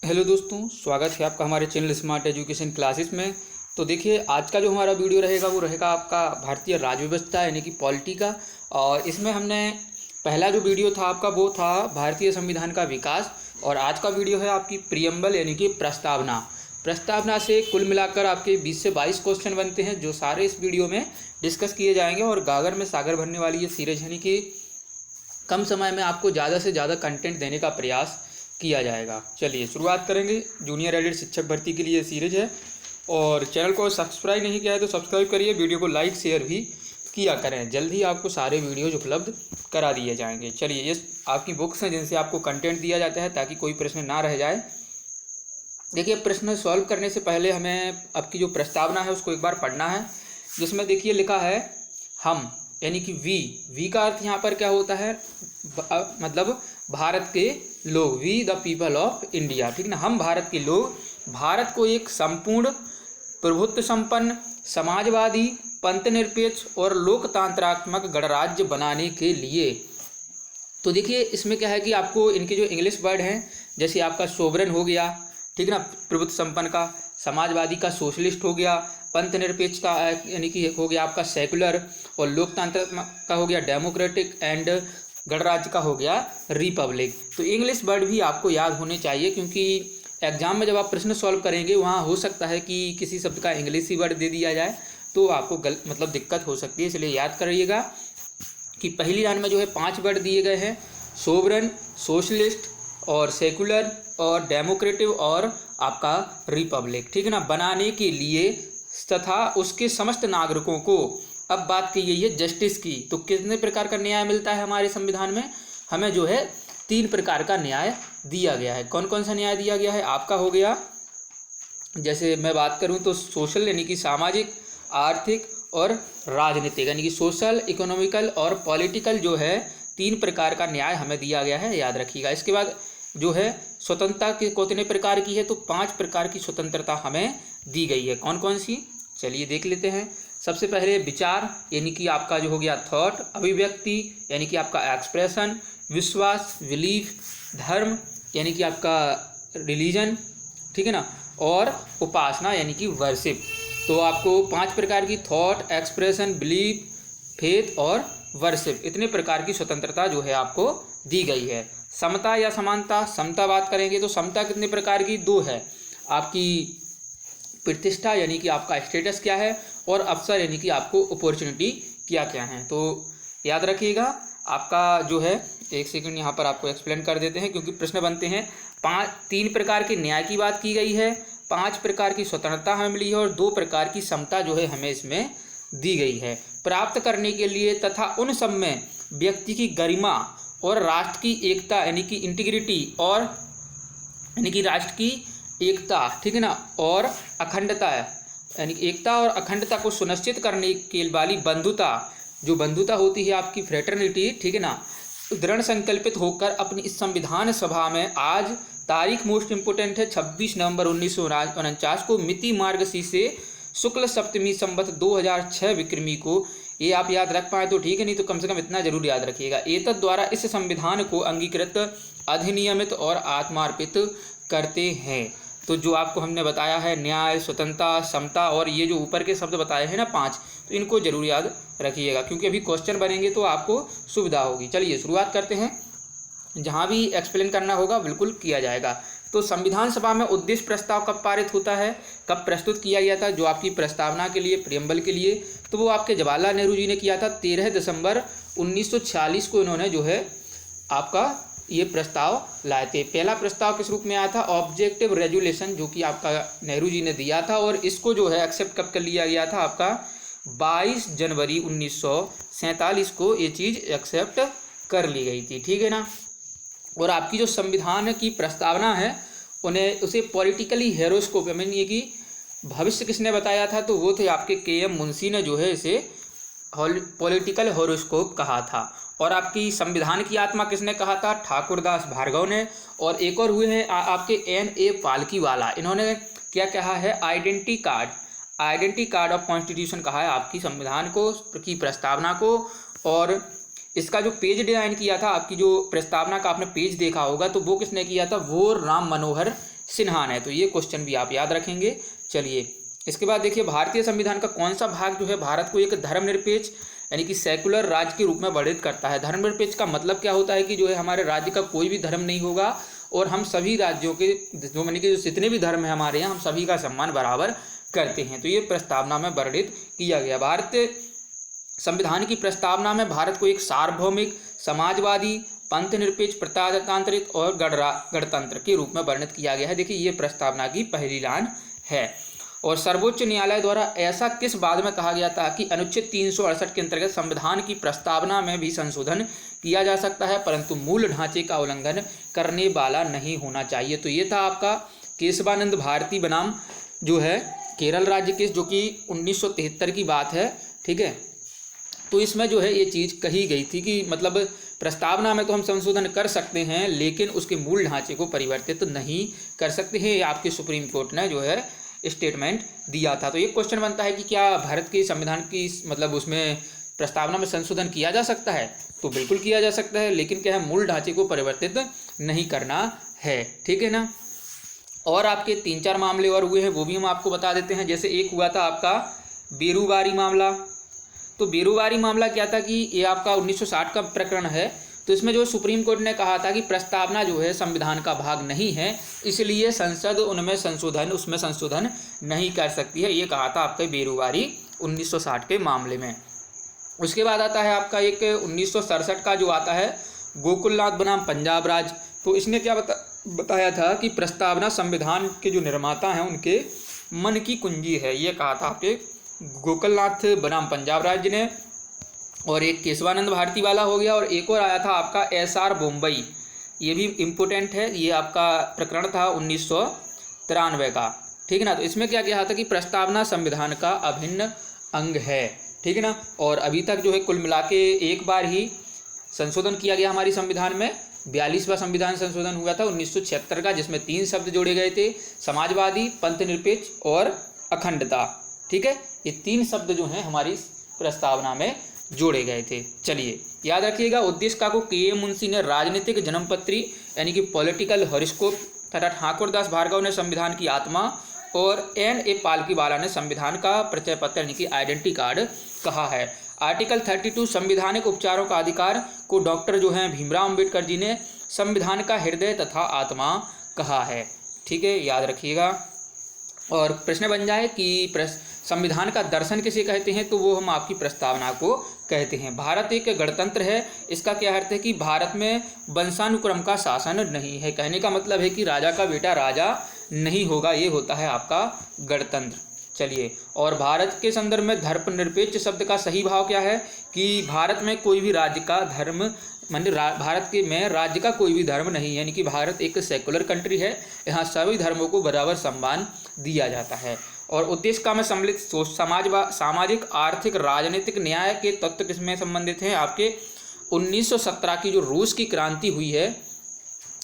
Hello दोस्तों, स्वागत है आपका हमारे चैनल स्मार्ट एजुकेशन क्लासेस में। तो देखिए, आज का जो हमारा वीडियो रहेगा वो रहेगा आपका भारतीय राज्य व्यवस्था यानी कि पॉलिटी का। और इसमें हमने पहला जो वीडियो था आपका वो था भारतीय संविधान का विकास, और आज का वीडियो है आपकी प्रियम्बल यानी कि प्रस्तावना से कुल मिलाकर आपके 20 से 22 क्वेश्चन बनते हैं, जो सारे इस वीडियो में डिस्कस किए जाएंगे। और गागर में सागर भरने वाली ये सीरीज यानी कि कम समय में आपको ज़्यादा से ज़्यादा कंटेंट देने का प्रयास किया जाएगा। चलिए शुरुआत करेंगे। जूनियर एडेड शिक्षक भर्ती के लिए ये सीरीज है, और चैनल को सब्सक्राइब नहीं किया है तो सब्सक्राइब करिए, वीडियो को लाइक शेयर भी किया करें। जल्द ही आपको सारे वीडियोज उपलब्ध करा दिए जाएंगे। चलिए, ये आपकी बुक्स हैं जिनसे आपको कंटेंट दिया जाता है ताकि कोई प्रश्न ना रह जाए। देखिए, प्रश्न सॉल्व करने से पहले हमें आपकी जो प्रस्तावना है उसको एक बार पढ़ना है, जिसमें देखिए लिखा है हम यानी कि वी का अर्थ यहाँ पर क्या होता है, मतलब भारत के लोग, we the people of India, ठीक ना। हम भारत के लोग भारत को एक संपूर्ण प्रभुत्व संपन्न समाजवादी पंथ निरपेक्ष और लोकतांत्रात्मक गणराज्य बनाने के लिए। तो देखिए, इसमें क्या है कि आपको इनके जो इंग्लिश वर्ड हैं, जैसे आपका सोवरेन हो गया, ठीक ना, प्रभुत्व संपन्न का, समाजवादी का सोशलिस्ट हो गया, पंथ निरपेक्ष का यानी कि हो गया आपका सेकुलर, और लोकतांत्रिक का हो गया डेमोक्रेटिक, एंड गणराज्य का हो गया रिपब्लिक। तो इंग्लिश वर्ड भी आपको याद होने चाहिए, क्योंकि एग्जाम में जब आप प्रश्न सॉल्व करेंगे वहाँ हो सकता है कि किसी शब्द का इंग्लिश ही वर्ड दे दिया जाए, तो आपको मतलब दिक्कत हो सकती है। इसलिए याद करिएगा कि पहली लाइन में जो है 5 वर्ड दिए गए हैं, सोवरेन, सोशलिस्ट और सेकुलर और डेमोक्रेटिव और आपका रिपब्लिक, ठीक है ना, बनाने के लिए तथा उसके समस्त नागरिकों को। अब बात की गई है जस्टिस की, तो कितने प्रकार का न्याय मिलता है हमारे संविधान में? हमें जो है 3 प्रकार का न्याय दिया गया है। कौन कौन सा न्याय दिया गया है? आपका हो गया, जैसे मैं बात करूं तो सोशल यानी कि सामाजिक, आर्थिक और राजनीतिक यानी कि सोशल, इकोनॉमिकल और पॉलिटिकल, जो है 3 प्रकार का न्याय हमें दिया गया है, याद रखिएगा। इसके बाद जो है स्वतंत्रता कितने प्रकार की है? तो 5 प्रकार की स्वतंत्रता हमें दी गई है। कौन कौन सी? चलिए देख लेते हैं। सबसे पहले विचार यानी कि आपका जो हो गया थॉट, अभिव्यक्ति यानी कि आपका एक्सप्रेशन, विश्वास बिलीफ, धर्म यानी कि आपका रिलीजन, ठीक है ना, और उपासना यानी कि वर्शिप। तो आपको 5 प्रकार की थॉट, एक्सप्रेशन, बिलीफ, फेथ और वर्शिप, इतने प्रकार की स्वतंत्रता जो है आपको दी गई है। समता या समानता, समता बात करेंगे तो समता कितने प्रकार की? 2 है। आपकी प्रतिष्ठा यानी कि आपका स्टेटस क्या है, और अवसर यानी कि आपको अपॉर्चुनिटी क्या क्या है। तो याद रखिएगा आपका जो है, एक सेकंड यहाँ पर आपको एक्सप्लेन कर देते हैं, क्योंकि प्रश्न बनते हैं। 3 प्रकार के न्याय की बात की गई है, 5 प्रकार की स्वतंत्रता हमें मिली है, और 2 प्रकार की समता जो है हमें इसमें दी गई है। प्राप्त करने के लिए तथा उन सब में व्यक्ति की गरिमा और राष्ट्र की एकता यानी कि इंटीग्रिटी, और यानी कि राष्ट्र की एकता, ठीक है ना, और अखंडता यानी कि एकता और अखंडता को सुनिश्चित करने के वाली बंधुता, जो बंधुता होती है आपकी फ्रेटर्निटी, ठीक है ना, दृढ़ संकल्पित होकर अपनी इस संविधान सभा में आज तारीख मोस्ट इंपोर्टेंट है 26 नवंबर 1949 को मिति मार्गशीर से शुक्ल सप्तमी संवत 2006 विक्रमी को। ये आप याद रख पाए तो ठीक है, नहीं तो कम से कम इतना जरूर याद रखिएगा। एतद द्वारा इस संविधान को अंगीकृत, अधिनियमित और आत्मार्पित करते हैं। तो जो आपको हमने बताया है न्याय, स्वतंत्रता, समता और ये जो ऊपर के शब्द बताए हैं ना 5, तो इनको जरूर याद रखिएगा, क्योंकि अभी क्वेश्चन बनेंगे तो आपको सुविधा होगी। चलिए शुरुआत करते हैं। जहाँ भी एक्सप्लेन करना होगा बिल्कुल किया जाएगा। तो संविधान सभा में उद्देश्य प्रस्ताव कब पारित होता है, कब प्रस्तुत किया गया था? जो आपकी प्रस्तावना के लिए, प्रियम्बल के लिए, तो वो आपके जवाहरलाल नेहरू जी ने किया था 13 दिसंबर 1946 को। इन्होंने जो है आपका ये प्रस्ताव लाए थे। पहला प्रस्ताव किस रूप में आया था? ऑब्जेक्टिव रेजुलेशन, जो कि आपका नेहरू जी ने दिया था, और इसको जो है एक्सेप्ट कब कर लिया गया था? आपका 22 जनवरी 1947 को ये चीज़ एक्सेप्ट कर ली गई थी, ठीक है ना। और आपकी जो संविधान की प्रस्तावना है उसे पॉलिटिकली हेरोस्कोप, मीन ये कि भविष्य किसने बताया था? तो वो थे आपके KM मुंशी ने जो है इसे पॉलिटिकल हॉरोस्कोप कहा था। और आपकी संविधान की आत्मा किसने कहा था? ठाकुरदास भार्गव ने। और एक और हुए हैं आपके NA पालकीवाला, इन्होंने क्या कहा है? आइडेंटिटी कार्ड ऑफ कॉन्स्टिट्यूशन कहा है आपकी संविधान को की प्रस्तावना को। और इसका जो पेज डिजाइन किया था, आपकी जो प्रस्तावना का आपने पेज देखा होगा, तो वो किसने किया था? वो राम मनोहर सिन्हान है। तो ये क्वेश्चन भी आप याद रखेंगे। चलिए इसके बाद देखिए, भारतीय संविधान का कौन सा भाग जो है भारत को एक धर्मनिरपेक्ष यानी कि सेकुलर राज्य के रूप में वर्णित करता है। धर्मनिरपेक्ष का मतलब क्या होता है कि जो है हमारे राज्य का कोई भी धर्म नहीं होगा और हम सभी राज्यों के जो यानी कि जो जितने भी धर्म है हमारे यहाँ, हम सभी का सम्मान बराबर करते हैं। तो ये प्रस्तावना में वर्णित किया गया। भारतीय संविधान की प्रस्तावना में भारत को एक सार्वभौमिक, समाजवादी, पंथ निरपेक्ष, प्रजातांत्रिक और गणतंत्र के रूप में वर्णित किया गया है। देखिए ये प्रस्तावना की पहली लाइन है। और सर्वोच्च न्यायालय द्वारा ऐसा किस बात में कहा गया था कि अनुच्छेद 368 के अंतर्गत संविधान की प्रस्तावना में भी संशोधन किया जा सकता है, परंतु मूल ढांचे का उल्लंघन करने वाला नहीं होना चाहिए। तो ये था आपका केशवानंद भारती बनाम जो है केरल राज्य केस, जो कि 1973 की बात है। ठीक है, तो इसमें जो है ये चीज़ कही गई थी कि मतलब प्रस्तावना में तो हम संशोधन कर सकते हैं लेकिन उसके मूल ढांचे को परिवर्तित नहीं कर सकते हैं। ये आपके सुप्रीम कोर्ट ने जो है स्टेटमेंट दिया था। तो ये क्वेश्चन बनता है कि क्या भारत के संविधान की मतलब उसमें प्रस्तावना में संशोधन किया जा सकता है? तो बिल्कुल किया जा सकता है, लेकिन क्या है, मूल ढांचे को परिवर्तित नहीं करना है। ठीक है ना। और आपके 3-4 मामले और हुए हैं, वो भी हम आपको बता देते हैं। जैसे एक हुआ था आपका बेरुवारी मामला। तो बेरुवारी मामला क्या था कि ये आपका 1960 का प्रकरण है। तो इसमें जो सुप्रीम कोर्ट ने कहा था कि प्रस्तावना जो है संविधान का भाग नहीं है, इसलिए संसद उसमें संशोधन नहीं कर सकती है। ये कहा था आपका बेरुवारी 1960 के मामले में। उसके बाद आता है आपका एक 1967 का जो आता है गोकुलनाथ बनाम पंजाब राज्य। तो इसने क्या बताया था कि प्रस्तावना संविधान के जो निर्माता हैं उनके मन की कुंजी है। ये कहा था आपके गोकुलनाथ बनाम पंजाब राज्य ने। और एक केशवानंद भारती वाला हो गया। और एक और आया था आपका SR बोम्बई, ये भी इम्पोर्टेंट है। ये आपका प्रकरण था 1993 का। ठीक है ना। तो इसमें क्या कहा था कि प्रस्तावना संविधान का अभिन्न अंग है। ठीक है ना। और अभी तक जो है कुल मिला के एक बार ही संशोधन किया गया हमारी संविधान में। 42वां संविधान संशोधन हुआ था 1976 का, जिसमें 3 शब्द जोड़े गए थे, समाजवादी, पंथ निरपेक्ष और अखंडता। ठीक है, ये 3 शब्द जो हैं हमारी प्रस्तावना में जोड़े गए थे। चलिए याद रखिएगा। उद्देश्य का को के मुंशी ने राजनीतिक जन्मपत्री यानी कि पॉलिटिकल हॉरोस्कोप तथा ठाकुरदास भार्गव ने संविधान की आत्मा और N.A. पालकीवाला ने संविधान का परिचय पत्र यानी कि आइडेंटिटी कार्ड कहा है। आर्टिकल 32 संविधानिक उपचारों का अधिकार को डॉक्टर जो हैं भीमराव अम्बेडकर जी ने संविधान का हृदय तथा आत्मा कहा है। ठीक है, याद रखिएगा। और प्रश्न बन जाए कि संविधान का दर्शन किसे कहते हैं, तो वो हम आपकी प्रस्तावना को कहते हैं। भारत एक गणतंत्र है। इसका क्या अर्थ है कि भारत में वंशानुक्रम का शासन नहीं है। कहने का मतलब है कि राजा का बेटा राजा नहीं होगा, ये होता है आपका गणतंत्र। चलिए, और भारत के संदर्भ में धर्मनिरपेक्ष शब्द का सही भाव क्या है कि भारत में कोई भी राज्य का धर्म भारत के में राज्य का कोई भी धर्म नहीं है, यानी कि भारत एक सेकुलर कंट्री है। यहाँ सभी धर्मों को बराबर सम्मान दिया जाता है। और उद्देश्य का में सम्मिलित सामाजिक, आर्थिक, राजनीतिक न्याय के तत्व किसमें संबंधित हैं? आपके 1917 की जो रूस की क्रांति हुई है,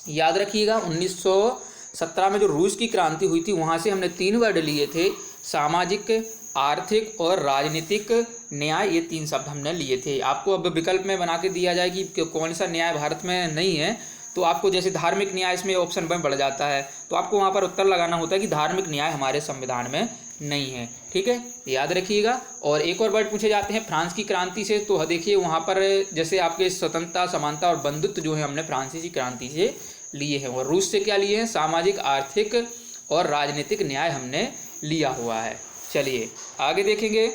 याद रखिएगा। 1917 में जो रूस की क्रांति हुई थी, वहाँ से हमने 3 वर्ड लिए थे, सामाजिक, आर्थिक और राजनीतिक न्याय। ये 3 शब्द हमने लिए थे। आपको अब विकल्प में बना के दिया जाए कि कौन सा न्याय भारत में नहीं है, तो आपको जैसे धार्मिक न्याय इसमें ऑप्शन में बढ़ जाता है, तो आपको वहाँ पर उत्तर लगाना होता है कि धार्मिक न्याय हमारे संविधान में नहीं है। ठीक है, याद रखिएगा। और एक और वर्ड पूछे जाते हैं फ्रांस की क्रांति से। तो देखिए वहाँ पर जैसे आपके स्वतंत्रता, समानता और बंधुत्व जो है हमने फ्रांसीसी क्रांति से लिए हैं। और रूस से क्या लिए हैं? सामाजिक, आर्थिक और राजनीतिक न्याय हमने लिया हुआ है। चलिए आगे देखेंगे।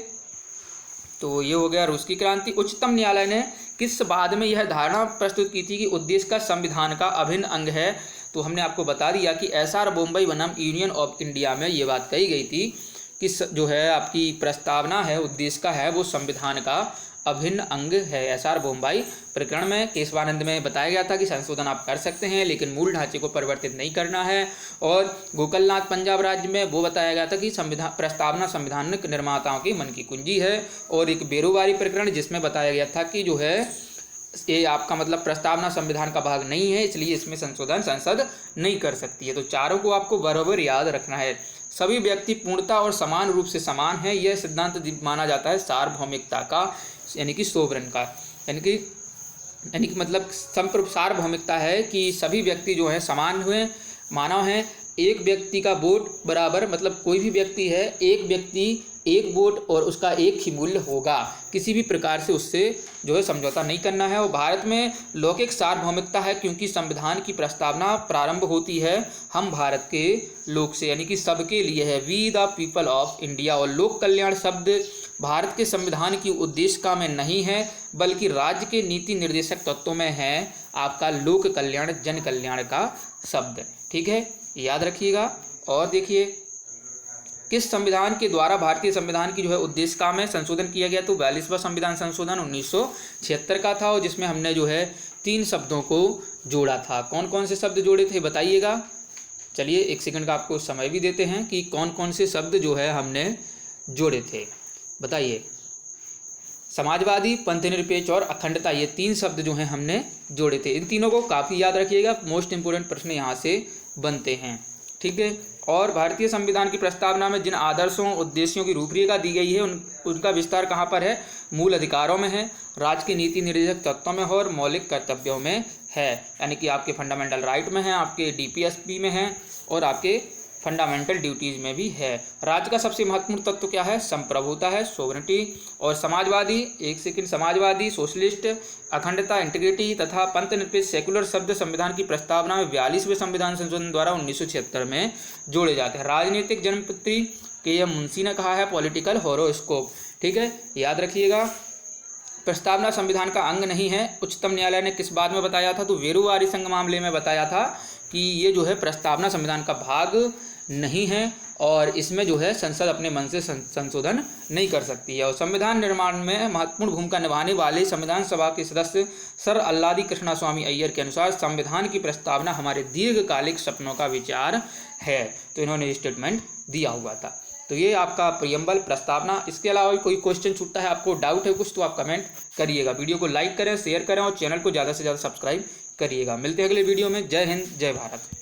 तो ये हो गया रूस की क्रांति। उच्चतम न्यायालय ने किस बाद में यह धारणा प्रस्तुत की थी कि उद्देश्य का संविधान का अभिन्न अंग है? तो हमने आपको बता दिया कि SR बोम्बई बनाम यूनियन ऑफ इंडिया में ये बात कही गई थी कि जो है आपकी प्रस्तावना है, उद्देश्य का है, वो संविधान का अभिन्न अंग है। SR बोम्बई प्रकरण में केशवानंद में बताया गया था कि संशोधन आप कर सकते हैं लेकिन मूल ढांचे को परिवर्तित नहीं करना है। और गोकुलनाथ पंजाब राज्य में वो बताया गया था कि प्रस्तावना संविधान निर्माताओं की मन की कुंजी है। और एक बेरुवारी प्रकरण जिसमें बताया गया था कि जो है ये आपका मतलब प्रस्तावना संविधान का भाग नहीं है, इसलिए इसमें संशोधन संसद नहीं कर सकती है। तो चारों को आपको बराबर याद रखना है। सभी व्यक्ति पूर्णता और समान रूप से समान है, यह सिद्धांत माना जाता है सार्वभौमिकता का, यानी कि सोवरेन का, यानी कि मतलब सार्वभौमिकता है कि सभी व्यक्ति जो है समान हुए, मानव हैं, एक व्यक्ति का वोट बराबर, मतलब कोई भी व्यक्ति है, एक व्यक्ति एक वोट और उसका एक ही मूल्य होगा, किसी भी प्रकार से उससे जो है समझौता नहीं करना है। और भारत में लौकिक सार्वभौमिकता है, क्योंकि संविधान की प्रस्तावना प्रारंभ होती है हम भारत के लोग से, यानी कि सबके लिए है, we the people of India. और लोक कल्याण शब्द भारत के संविधान की उद्देशिका में नहीं है, बल्कि राज्य के नीति निर्देशक तत्वों में है आपका लोक कल्याण, जन कल्याण का शब्द। ठीक है, याद रखिएगा। और देखिए किस संविधान के द्वारा भारतीय संविधान की जो है उद्देशिका में संशोधन किया गया, तो 42वां संविधान संशोधन 1976 का था, और जिसमें हमने जो है 3 शब्दों को जोड़ा था। कौन कौन से शब्द जोड़े थे बताइएगा। चलिए 1 सेकंड का आपको समय भी देते हैं कि कौन कौन से शब्द जो है हमने जोड़े थे, बताइए। समाजवादी, पंथनिरपेक्ष और अखंडता, ये 3 शब्द जो हैं हमने जोड़े थे। इन तीनों को काफ़ी याद रखिएगा, मोस्ट इंपोर्टेंट प्रश्न यहाँ से बनते हैं। ठीक है, और भारतीय संविधान की प्रस्तावना में जिन आदर्शों उद्देश्यों की रूपरेखा दी गई है उनका विस्तार कहाँ पर है, मूल अधिकारों में है, राज्य के नीति निर्देशक तत्वों में है और मौलिक कर्तव्यों में है, यानी कि आपके फंडामेंटल राइट में है, आपके डीपीएसपी में है और आपके फंडामेंटल ड्यूटीज़ में भी है। राज्य का सबसे महत्वपूर्ण तत्व क्या है, संप्रभुता है, सोवरेनिटी। और समाजवादी, 1 सेकंड, समाजवादी, सोशलिस्ट, अखंडता, इंटीग्रिटी तथा पंथनिरपेक्ष, सेकुलर शब्द संविधान की प्रस्तावना में 42वें संविधान संशोधन द्वारा 1976 में जोड़े जाते हैं। राजनीतिक जनपति के एम मुंशी ने कहा है, पॉलिटिकल हॉरोस्कोप। ठीक है, याद रखिएगा। प्रस्तावना संविधान का अंग नहीं है, उच्चतम न्यायालय ने किस बात में बताया था, तो वेरुवारी संघ मामले में बताया था कि ये जो है प्रस्तावना संविधान का भाग नहीं है और इसमें जो है संसद अपने मन से संशोधन नहीं कर सकती है। और संविधान निर्माण में महत्वपूर्ण भूमिका निभाने वाले संविधान सभा के सदस्य सर अल्लादी कृष्णास्वामी अय्यर के अनुसार संविधान की प्रस्तावना हमारे दीर्घकालिक सपनों का विचार है, तो इन्होंने स्टेटमेंट दिया हुआ था। तो ये आपका प्रियम्बल प्रस्तावना। इसके अलावा कोई क्वेश्चन छूटता है, आपको डाउट है कुछ, तो आप कमेंट करिएगा। वीडियो को लाइक करें, शेयर करें और चैनल को ज़्यादा से ज़्यादा सब्सक्राइब करिएगा। मिलते हैं अगले वीडियो में। जय हिंद, जय भारत।